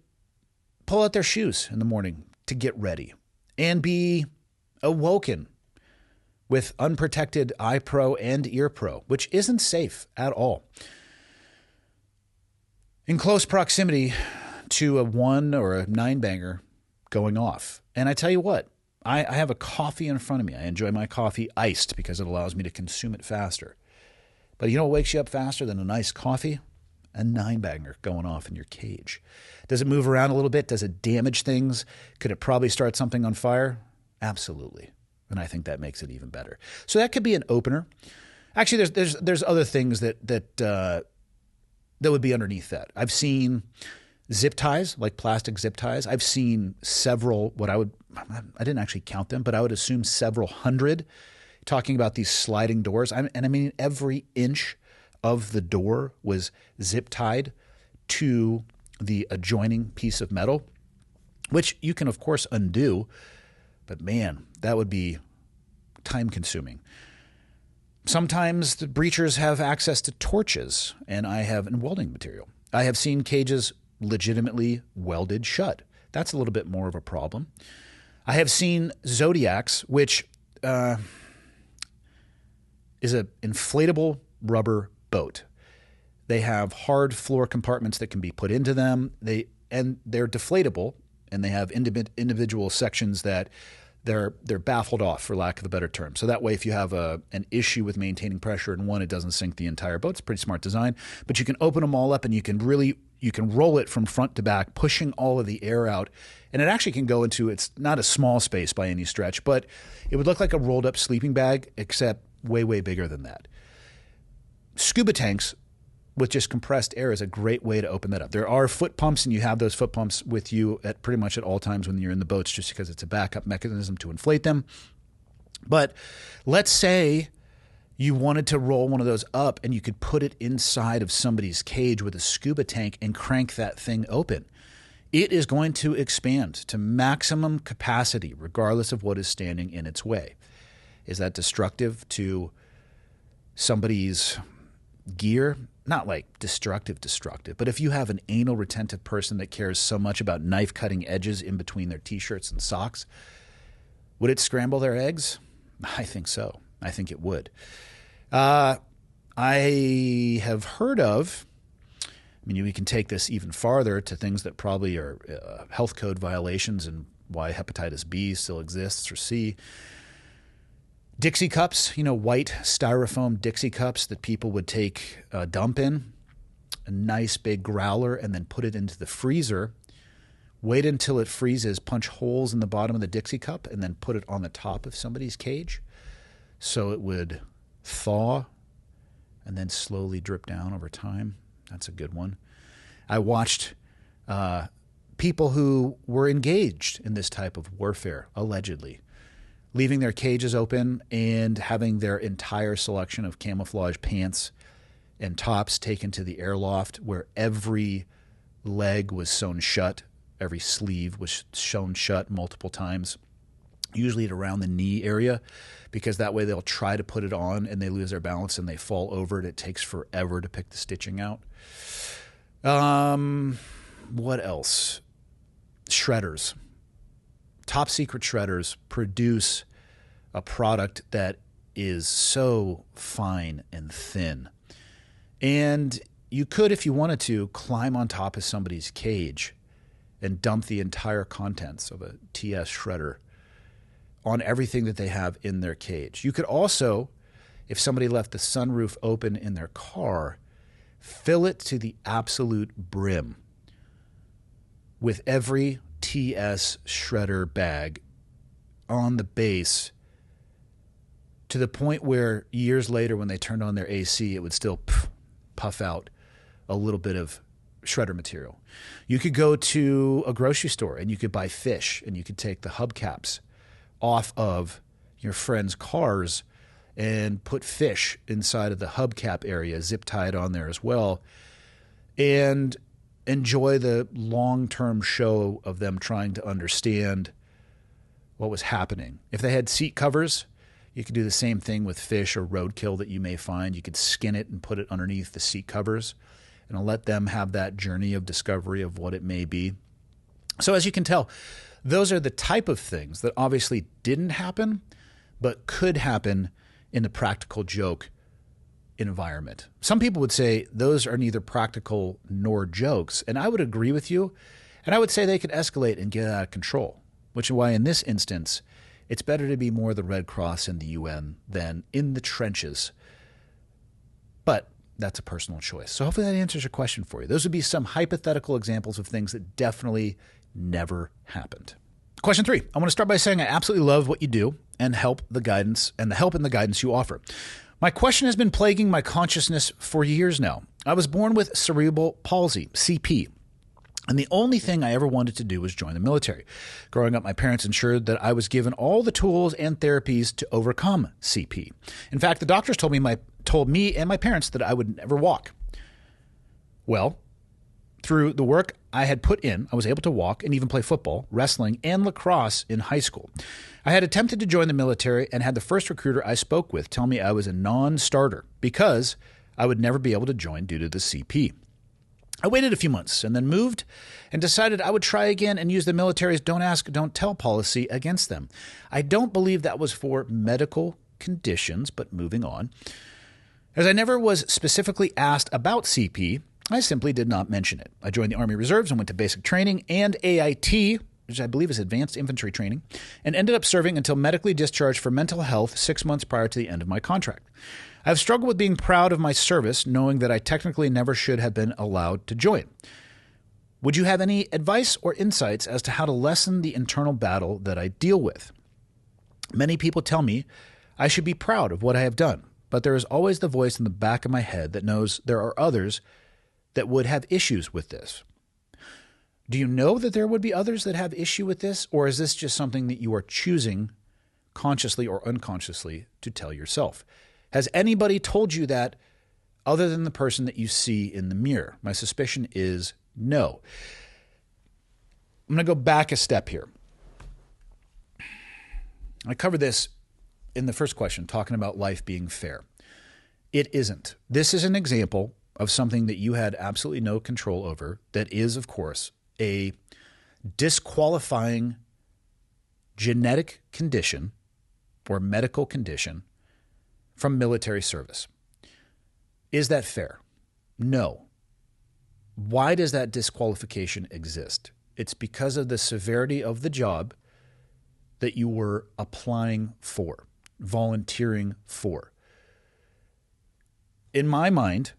pull out their shoes in the morning to get ready and be awoken with unprotected eye pro and ear pro, which isn't safe at all. In close proximity to a 1 or a 9 banger going off. And I tell you what, I have a coffee in front of me. I enjoy my coffee iced because it allows me to consume it faster. But you know what wakes you up faster than a nice coffee? A 9-banger going off in your cage. Does it move around a little bit? Does it damage things? Could it probably start something on fire? Absolutely. And I think that makes it even better. So that could be an opener. Actually, there's other things that would be underneath that. I've seen zip ties, like plastic zip ties. I've seen several, I didn't actually count them, but I would assume several hundred, talking about these sliding doors. I mean, every inch of the door was zip tied to the adjoining piece of metal, which you can, of course, undo. But man, that would be time consuming. Sometimes the breachers have access to torches and welding material. I have seen cages legitimately welded shut. That's a little bit more of a problem. I have seen Zodiacs, which is an inflatable rubber boat. They have hard floor compartments that can be put into them. They're deflatable, and they have individual sections that they're baffled off, for lack of a better term. So that way, if you have an issue with maintaining pressure in one, it doesn't sink the entire boat. It's a pretty smart design. But you can open them all up, and you can roll it from front to back, pushing all of the air out. And it actually can go into, it's not a small space by any stretch, but it would look like a rolled up sleeping bag, except way, way bigger than that. Scuba tanks with just compressed air is a great way to open that up. There are foot pumps, and you have those foot pumps with you at pretty much at all times when you're in the boats, just because it's a backup mechanism to inflate them. But let's say you wanted to roll one of those up and you could put it inside of somebody's cage with a scuba tank and crank that thing open. It is going to expand to maximum capacity regardless of what is standing in its way. Is that destructive to somebody's gear? Not like destructive, but if you have an anal retentive person that cares so much about knife cutting edges in between their t-shirts and socks, would it scramble their eggs? I think so. I think it would. I have heard of, we can take this even farther to things that probably are health code violations and why hepatitis B still exists, or C. Dixie cups, white styrofoam Dixie cups that people would take a dump in, a nice big growler, and then put it into the freezer. Wait until it freezes, punch holes in the bottom of the Dixie cup, and then put it on the top of somebody's cage so it would thaw and then slowly drip down over time. That's a good one. I watched people who were engaged in this type of warfare, allegedly, leaving their cages open and having their entire selection of camouflage pants and tops taken to the airloft, where every leg was sewn shut, every sleeve was sewn shut multiple times, usually at around the knee area, because that way they'll try to put it on and they lose their balance and they fall over it. It takes forever to pick the stitching out. What else? Shredders. Top secret shredders produce a product that is so fine and thin. And you could, if you wanted to, climb on top of somebody's cage and dump the entire contents of a TS shredder on everything that they have in their cage. You could also, if somebody left the sunroof open in their car, fill it to the absolute brim with every TS shredder bag on the base, to the point where years later when they turned on their AC, it would still puff out a little bit of shredder material. You could go to a grocery store and you could buy fish, and you could take the hubcaps off of your friends' cars and put fish inside of the hubcap area, zip tied on there as well, and enjoy the long-term show of them trying to understand what was happening. If they had seat covers, you could do the same thing with fish or roadkill that you may find. You could skin it and put it underneath the seat covers and let them have that journey of discovery of what it may be. So as you can tell, those are the type of things that obviously didn't happen, but could happen in the practical joke environment. Some people would say those are neither practical nor jokes, and I would agree with you, and I would say they could escalate and get out of control, which is why in this instance, it's better to be more the Red Cross and the UN than in the trenches. But that's a personal choice. So hopefully that answers your question for you. Those would be some hypothetical examples of things that definitely never happened. Question 3. I want to start by saying I absolutely love what you do and the help and the guidance you offer. My question has been plaguing my consciousness for years now. I was born with cerebral palsy, CP. And the only thing I ever wanted to do was join the military. Growing up, my parents ensured that I was given all the tools and therapies to overcome CP. In fact, the doctors told me and my parents that I would never walk. Well, through the work I had put in, I was able to walk and even play football, wrestling, and lacrosse in high school. I had attempted to join the military and had the first recruiter I spoke with tell me I was a non-starter because I would never be able to join due to the CP. I waited a few months and then moved and decided I would try again and use the military's don't ask, don't tell policy against them. I don't believe that was for medical conditions, but moving on. As I never was specifically asked about CP, I simply did not mention it. I joined the Army Reserves and went to basic training and AIT, which I believe is Advanced Infantry Training, and ended up serving until medically discharged for mental health 6 months prior to the end of my contract. I have struggled with being proud of my service, knowing that I technically never should have been allowed to join. Would you have any advice or insights as to how to lessen the internal battle that I deal with? Many people tell me I should be proud of what I have done, but there is always the voice in the back of my head that knows there are others that would have issues with this. Do you know that there would be others that have issue with this, or is this just something that you are choosing consciously or unconsciously to tell yourself? Has anybody told you that other than the person that you see in the mirror? My suspicion is no. I'm going to go back a step here. I covered this in the first question, talking about life being fair. It isn't. This is an example of something that you had absolutely no control over that is, of course, a disqualifying genetic condition or medical condition from military service. Is that fair? No. Why does that disqualification exist? It's because of the severity of the job that you were applying for, volunteering for. In my mind,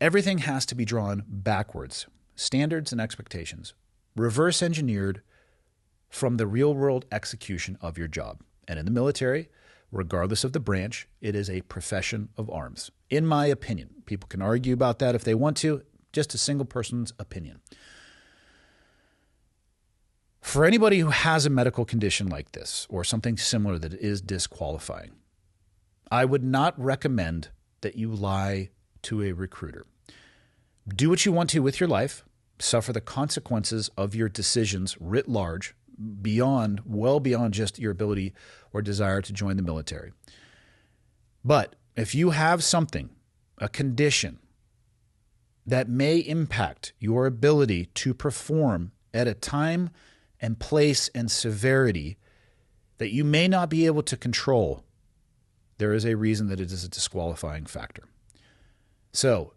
everything has to be drawn backwards. Standards and expectations, reverse engineered from the real world execution of your job. And in the military, regardless of the branch, it is a profession of arms. In my opinion, people can argue about that if they want to, just a single person's opinion. For anybody who has a medical condition like this or something similar that is disqualifying, I would not recommend that you lie to a recruiter. Do what you want to with your life, suffer the consequences of your decisions writ large, well beyond just your ability or desire to join the military. But if you have something, a condition that may impact your ability to perform at a time and place and severity that you may not be able to control, there is a reason that it is a disqualifying factor. So,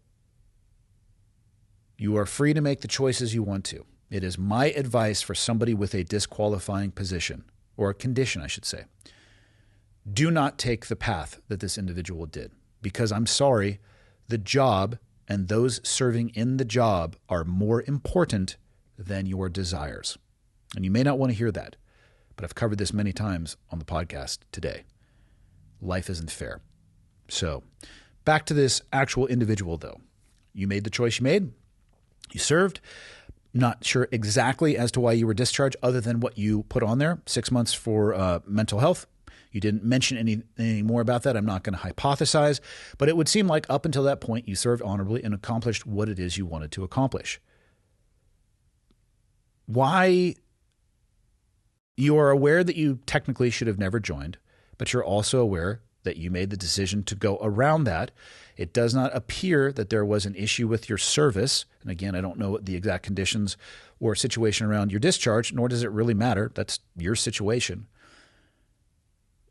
you are free to make the choices you want to. It is my advice for somebody with a disqualifying position, or a condition, I should say. Do not take the path that this individual did, because I'm sorry, the job and those serving in the job are more important than your desires. And you may not want to hear that, but I've covered this many times on the podcast today. Life isn't fair. So, back to this actual individual, though. You made the choice you made. You served. Not sure exactly as to why you were discharged other than what you put on there, 6 months for mental health. You didn't mention anything more about that. I'm not going to hypothesize, but it would seem like up until that point, you served honorably and accomplished what it is you wanted to accomplish. Why you are aware that you technically should have never joined, but you're also aware that you made the decision to go around that. It does not appear that there was an issue with your service. And again, I don't know the exact conditions or situation around your discharge, nor does it really matter. That's your situation.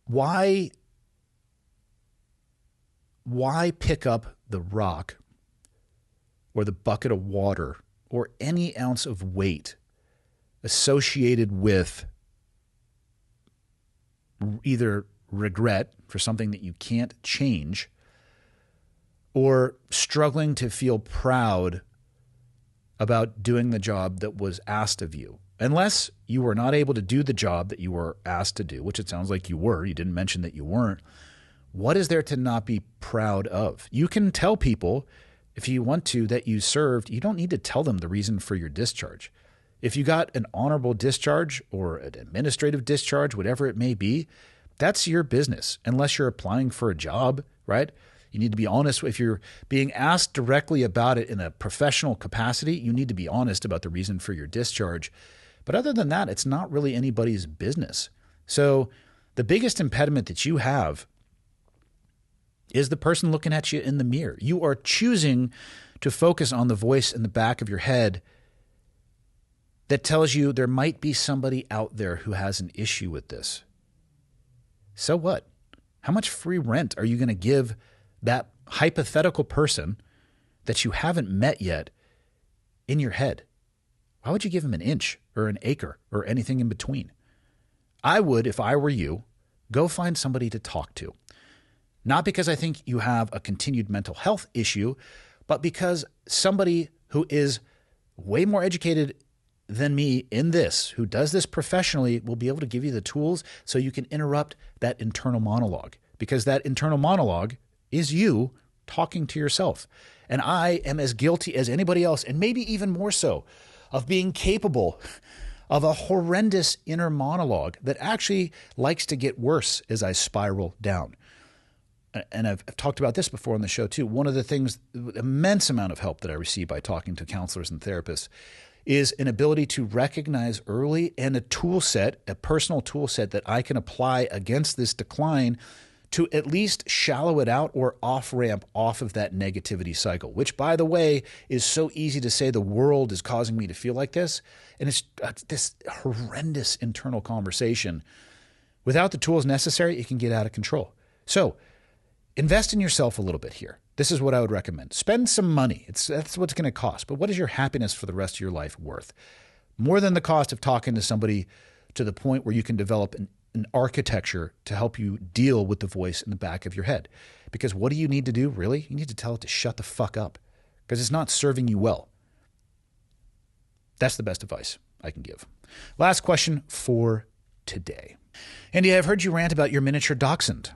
Why pick up the rock or the bucket of water or any ounce of weight associated with either regret for something that you can't change or struggling to feel proud about doing the job that was asked of you? unless you were not able to do the job that you were asked to do, which it sounds like you were. You didn't mention that you weren't. What is there to not be proud of? You can tell people, if you want to, that you served. You don't need to tell them the reason for your discharge. If you got an honorable discharge or an administrative discharge, whatever it may be, that's your business, unless you're applying for a job, right? You need to be honest. If you're being asked directly about it in a professional capacity, you need to be honest about the reason for your discharge. But other than that, it's not really anybody's business. So the biggest impediment that you have is the person looking at you in the mirror. You are choosing to focus on the voice in the back of your head that tells you there might be somebody out there who has an issue with this. So what? How much free rent are you going to give that hypothetical person that you haven't met yet in your head? Why would you give him an inch or an acre or anything in between? I would, if I were you, go find somebody to talk to. Not because I think you have a continued mental health issue, but because somebody who is way more educated than me in this, who does this professionally, will be able to give you the tools so you can interrupt that internal monologue. Because that internal monologue is you talking to yourself. And I am as guilty as anybody else, and maybe even more so, of being capable of a horrendous inner monologue that actually likes to get worse as I spiral down. And I've talked about this before on the show too. One of the things, immense amount of help that I receive by talking to counselors and therapists is an ability to recognize early and a tool set, a personal tool set that I can apply against this decline to at least shallow it out or off-ramp off of that negativity cycle, which, by the way, is so easy to say the world is causing me to feel like this. And it's this horrendous internal conversation. Without the tools necessary, it can get out of control. So invest in yourself a little bit here. This is what I would recommend. Spend some money. That's what's going to cost. But what is your happiness for the rest of your life worth? More than the cost of talking to somebody to the point where you can develop an architecture to help you deal with the voice in the back of your head. Because what do you need to do, really? You need to tell it to shut the fuck up because it's not serving you well. That's the best advice I can give. Last question for today. Andy, I've heard you rant about your miniature dachshund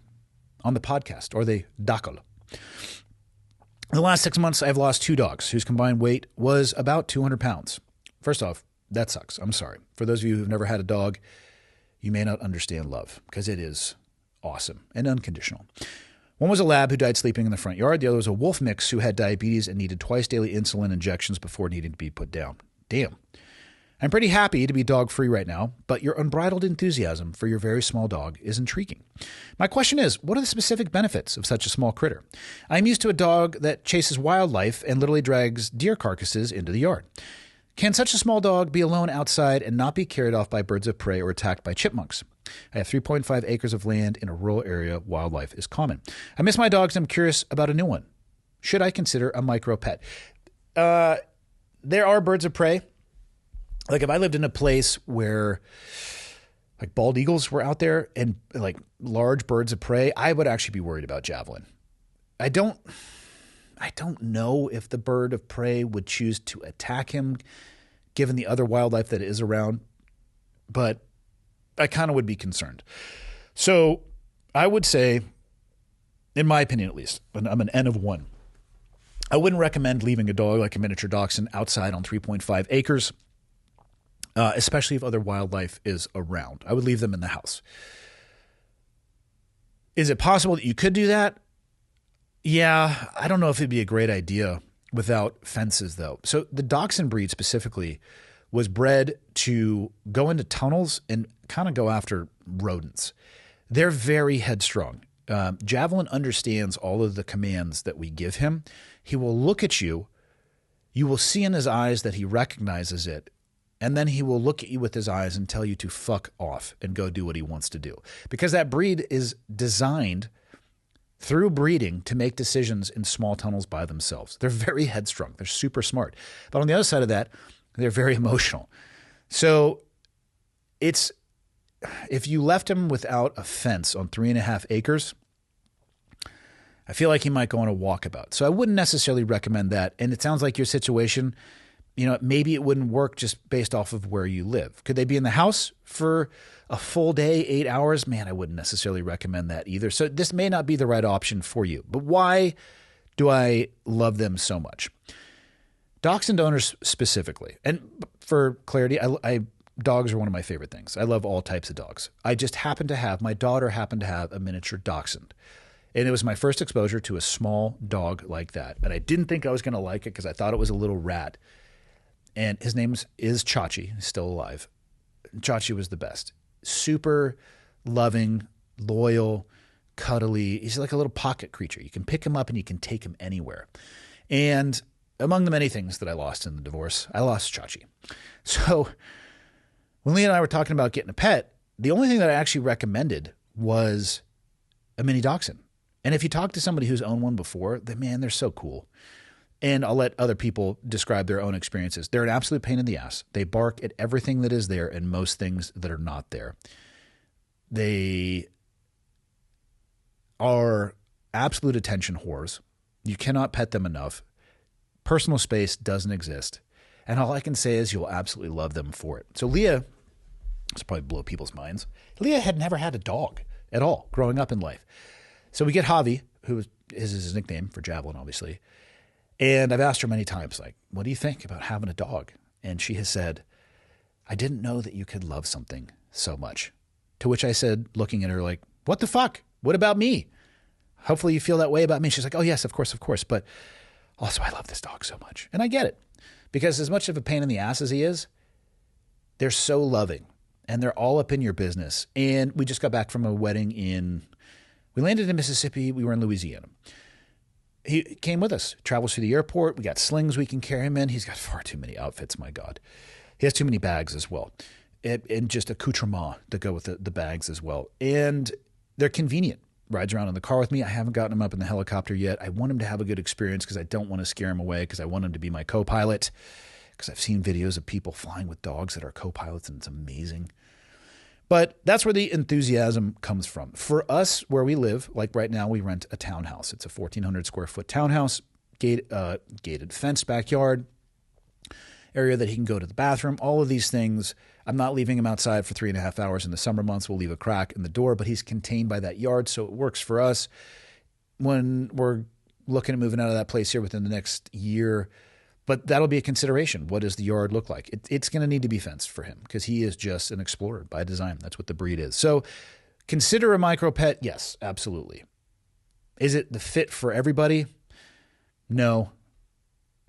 on the podcast, or the Dachshund. In the last 6 months, I've lost 2 dogs whose combined weight was about 200 pounds. First off, that sucks. I'm sorry. For those of you who've never had a dog, you may not understand love because it is awesome and unconditional. One was a lab who died sleeping in the front yard. The other was a wolf mix who had diabetes and needed twice daily insulin injections before needing to be put down. Damn. I'm pretty happy to be dog-free right now, but your unbridled enthusiasm for your very small dog is intriguing. My question is, what are the specific benefits of such a small critter? I'm used to a dog that chases wildlife and literally drags deer carcasses into the yard. Can such a small dog be alone outside and not be carried off by birds of prey or attacked by chipmunks? I have 3.5 acres of land in a rural area. Wildlife is common. I miss my dogs and I'm curious about a new one. Should I consider a micro pet? There are birds of prey. Like if I lived in a place where like bald eagles were out there and like large birds of prey, I would actually be worried about javelin. I don't know if the bird of prey would choose to attack him given the other wildlife that is around, but I kind of would be concerned. So I would say, in my opinion at least, and I'm an N of 1, I wouldn't recommend leaving a dog like a miniature dachshund outside on 3.5 acres. Especially if other wildlife is around. I would leave them in the house. Is it possible that you could do that? Yeah, I don't know if it'd be a great idea without fences, though. So the dachshund breed specifically was bred to go into tunnels and kind of go after rodents. They're very headstrong. Javelin understands all of the commands that we give him. He will look at you. You will see in his eyes that he recognizes it. And then he will look at you with his eyes and tell you to fuck off and go do what he wants to do. Because that breed is designed through breeding to make decisions in small tunnels by themselves. They're very headstrong. They're super smart. But on the other side of that, they're very emotional. So if you left him without a fence on 3.5 acres, I feel like he might go on a walkabout. So I wouldn't necessarily recommend that. And it sounds like your situation maybe it wouldn't work just based off of where you live. Could they be in the house for a full day, 8 hours? Man, I wouldn't necessarily recommend that either. So this may not be the right option for you. But why do I love them so much? Dachshund owners specifically, and for clarity, dogs are one of my favorite things. I love all types of dogs. My daughter happened to have a miniature Dachshund. And it was my first exposure to a small dog like that. And I didn't think I was going to like it because I thought it was a little rat. And his name is Chachi. He's still alive. Chachi was the best. Super loving, loyal, cuddly. He's like a little pocket creature. You can pick him up and you can take him anywhere. And among the many things that I lost in the divorce, I lost Chachi. So when Leah and I were talking about getting a pet, the only thing that I actually recommended was a mini Dachshund. And if you talk to somebody who's owned one before, they're so cool. And I'll let other people describe their own experiences. They're an absolute pain in the ass. They bark at everything that is there and most things that are not there. They are absolute attention whores. You cannot pet them enough. Personal space doesn't exist. And all I can say is you'll absolutely love them for it. So Leah, this will probably blow people's minds. Leah had never had a dog at all growing up in life. So we get Javi, who is his nickname for Javelin, obviously. And I've asked her many times, like, what do you think about having a dog? And she has said, I didn't know that you could love something so much. To which I said, looking at her like, what the fuck? What about me? Hopefully you feel that way about me. She's like, oh, yes, of course. But also I love this dog so much. And I get it. Because as much of a pain in the ass as he is, they're so loving. And they're all up in your business. And we just got back from a wedding we landed in Mississippi. We were in Louisiana. He came with us, travels through the airport. We got slings we can carry him in. He's got far too many outfits, my God. He has too many bags as well. And just accoutrements that go with the bags as well. And they're convenient. Rides around in the car with me. I haven't gotten him up in the helicopter yet. I want him to have a good experience because I don't want to scare him away because I want him to be my co-pilot. Because I've seen videos of people flying with dogs that are co-pilots and it's amazing. But that's where the enthusiasm comes from. For us, where we live, like right now, we rent a townhouse. It's a 1,400 square foot townhouse, gated, fenced backyard, area that he can go to the bathroom, all of these things. I'm not leaving him outside for 3.5 hours in the summer months. We'll leave a crack in the door, but he's contained by that yard, so it works for us. When we're looking at moving out of that place here within the next year, but that'll be a consideration. What does the yard look like? It's going to need to be fenced for him because he is just an explorer by design. That's what the breed is. So consider a micro pet. Yes, absolutely. Is it the fit for everybody? No.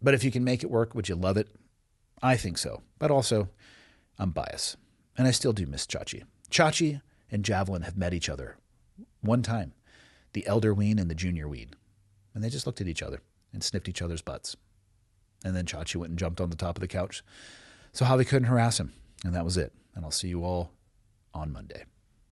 But if you can make it work, would you love it? I think so. But also, I'm biased. And I still do miss Chachi. Chachi and Javelin have met each other one time. The elder wean and the junior wean. And they just looked at each other and sniffed each other's butts. And then Chachi went and jumped on the top of the couch. So Javi couldn't harass him. And that was it. And I'll see you all on Monday.